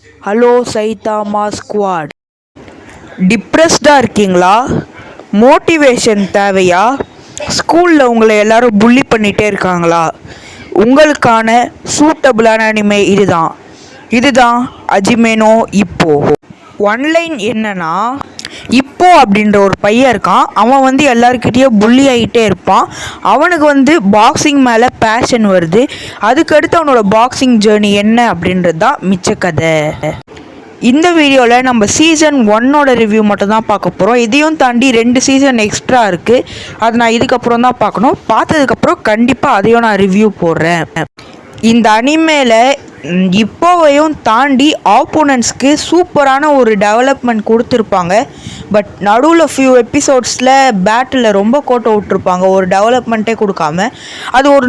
Hello Saitama squad. டிப்ரெஸ்டாக இருக்கீங்களா? Motivation தேவையா? ஸ்கூலில் உங்களை எல்லாரும் புள்ளி பண்ணிகிட்டே இருக்காங்களா? உங்களுக்கான சூட்டபிளான அனிமே இதுதான் அஜிமேனோ இப்போ. ஒன்லைன் என்னன்னா, இப்போ அப்படின்ற ஒரு பையன் இருக்கான். அவன் எல்லாருக்கிட்டேயும் புள்ளி ஆகிட்டே இருப்பான். அவனுக்கு பாக்ஸிங் மேலே பேஷன் வருது. அதுக்கடுத்து அவனோட பாக்ஸிங் ஜேர்னி என்ன அப்படின்றது தான் மிச்ச கதை. இந்த வீடியோவில் நம்ம சீசன் 1ஓட ரிவ்யூ மட்டும் தான் பார்க்க போகிறோம். இதையும் தாண்டி 2 சீசன் எக்ஸ்ட்ரா இருக்குது. அது நான் இதுக்கப்புறம் தான் பார்க்கணும். பார்த்ததுக்கப்புறம் கண்டிப்பாக அதையும் நான் ரிவ்யூ போடுறேன். இந்த அனிமேல இப்போவையும் தாண்டி ஆப்போனன்ட்ஸ்க்கு சூப்பரான ஒரு டெவலப்மெண்ட் கொடுத்துருப்பாங்க. பட் நடுவில் ஃபியூ எபிசோட்ஸில் பேட்டில் ரொம்ப கோட்டை விட்டுருப்பாங்க, ஒரு டெவலப்மெண்ட்டே கொடுக்காம. அது ஒரு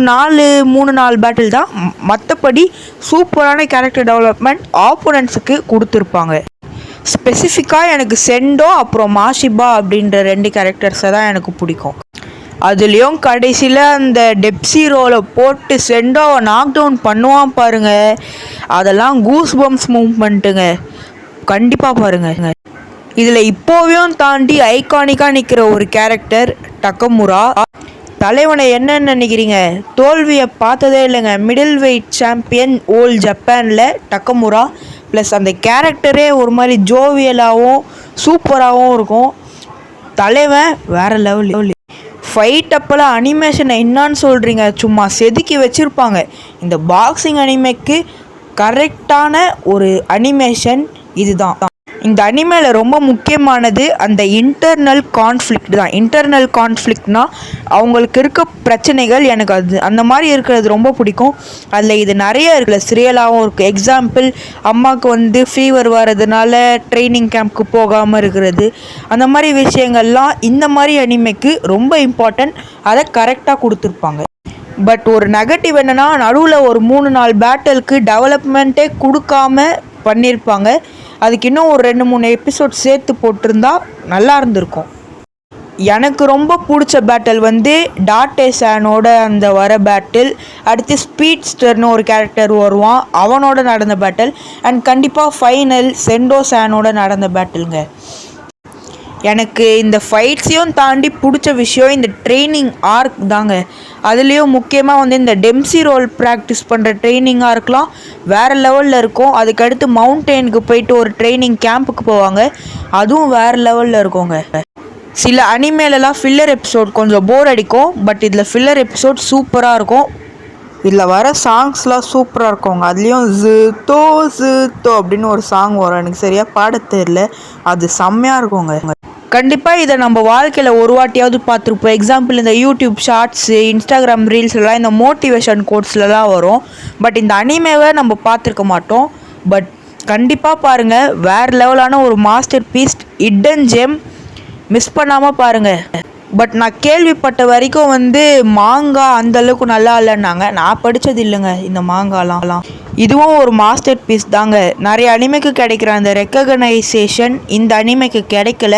3-4 பேட்டில் தான். மற்றபடி சூப்பரான கேரக்டர் டெவலப்மெண்ட் ஆப்போனன்ட்ஸுக்கு கொடுத்துருப்பாங்க. ஸ்பெசிஃபிக்காக எனக்கு செண்டோ அப்புறம் மாஷிபா அப்படின்ற 2 கேரக்டர்ஸை தான் எனக்கு பிடிக்கும். அதுலேயும் கடைசியில் அந்த டெப்ஸிரோவில் போட்டு செண்டோவை நாக் டவுன் பண்ணுவான் பாருங்க, அதெல்லாம் கூஸ் பம்ப்ஸ் மூவ்மெண்ட்டுங்க. கண்டிப்பாக பாருங்க. இதில் இப்போவையும் தாண்டி ஐகானிக்காக நிற்கிற ஒரு கேரக்டர் டக்கமுரா. தலைவனை என்னன்னு நினைக்கிறீங்க? தோல்வியை பார்த்ததே இல்லைங்க. மிடில் வெயிட் சாம்பியன் ஓல்ட் ஜப்பானில் டக்கமுரா. ப்ளஸ் அந்த கேரக்டரே ஒரு மாதிரி ஜோவியலாகவும் சூப்பராகவும் இருக்கும். தலைவன் வேறு லெவல். ஃபைட் அப்போலாம் அனிமேஷனை என்னான்னு சொல்கிறீங்க, சும்மா செதுக்கி வச்சுருப்பாங்க. இந்த பாக்ஸிங் அனிமேக்கு கரெக்டான ஒரு அனிமேஷன் இதுதான். இந்த அனிமேல ரொம்ப முக்கியமானது அந்த இன்டர்னல் கான்ஃப்ளிக்ட் தான். இன்டர்னல் கான்ஃப்ளிக்ட்னா அவங்களுக்கு இருக்க பிரச்சனைகள். எனக்கு அந்த மாதிரி இருக்கிறது ரொம்ப பிடிக்கும். அதில் இது நிறைய இருக்குல்ல, சிரியலாகவும் இருக்குது. எக்ஸாம்பிள், அம்மாவுக்கு ஃபீவர் வர்றதுனால ட்ரைனிங் கேம்ப்க்கு போகாமல் இருக்கிறது. அந்த மாதிரி விஷயங்கள்லாம் இந்த மாதிரி அனிமேக்கு ரொம்ப இம்பார்ட்டன்ட். அதை கரெக்டாக கொடுத்துருப்பாங்க. பட் ஒரு நெகட்டிவ் என்னென்னா, நடுவில் ஒரு 3-4 பேட்டலுக்கு டெவலப்மெண்ட்டே கொடுக்காம பண்ணியிருப்பாங்க. அதுக்கு இன்னும் ஒரு 2-3 எபிசோட் சேர்த்து போட்டிருந்தா நல்லா இருந்திருக்கும். எனக்கு ரொம்ப பிடிச்ச பேட்டில் டாட்டே சானோட அந்த வர பேட்டில். அடுத்து ஸ்பீட்ஸ்டர்னு ஒரு கேரக்டர் வருவான், அவனோட நடந்த பேட்டில். அண்ட் கண்டிப்பாக ஃபைனல் செண்டோ சானோட நடந்த பேட்டிலுங்க. எனக்கு இந்த ஃபைட்ஸையும் தாண்டி பிடிச்ச விஷயம் இந்த ட்ரைனிங் ஆர்க் தாங்க. அதுலேயும் முக்கியமாக இந்த டெம்ஸி ரோல் ப்ராக்டிஸ் பண்ணுற ட்ரைனிங் ஆர்க்லாம் வேறு லெவலில் இருக்கும். அதுக்கடுத்து மவுண்டெயினுக்கு போயிட்டு ஒரு ட்ரைனிங் கேம்புக்கு போவாங்க, அதுவும் வேறு லெவலில் இருக்குங்க. சில அனிமேலெலாம் ஃபில்லர் எபிசோட் கொஞ்சம் போர் அடிக்கும். பட் இதில் ஃபில்லர் எபிசோட் சூப்பராக இருக்கும். இதில் வர சாங்ஸ்லாம் சூப்பராக இருக்குங்க. அதுலேயும் ஜித்தோ அப்படின்னு ஒரு சாங் வரும், எனக்கு சரியாக பாட தெரியல. அது செம்மையாக இருக்குங்க. கண்டிப்பாக இதை நம்ம வாழ்க்கையில் ஒரு வாட்டியாவது பார்த்துருப்போம். எக்ஸாம்பிள், இந்த யூடியூப் ஷார்ட்ஸு, இன்ஸ்டாகிராம் ரீல்ஸ்லாம் இந்த மோட்டிவேஷன் கோட்ஸ்லாம் வரும். பட் இந்த அனிமேவை நம்ம பார்த்துருக்க மாட்டோம். பட் கண்டிப்பாக பாருங்கள், வேறு லெவலான ஒரு master piece, hidden gem. Miss பண்ணாமல் பாருங்கள். பட் நான் கேள்விப்பட்ட வரைக்கும் மாங்கா அந்தளவுக்கு நல்லா இல்லைன்னாங்க. நான் படித்தது இல்லைங்க இந்த மாங்காலாம். இதுவும் ஒரு மாஸ்டர் பீஸ் தாங்க. நிறைய அனிமைக்கு கிடைக்கிற அந்த ரெக்கக்னைசேஷன் இந்த அனிமைக்கு கிடைக்கல.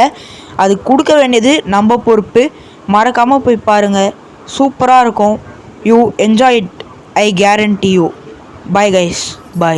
அது கொடுக்க வேண்டியது நம்ம பொறுப்பு. மறக்காமல் போய் பாருங்கள், சூப்பராக இருக்கும். You enjoy it, I guarantee you. Bye guys, by.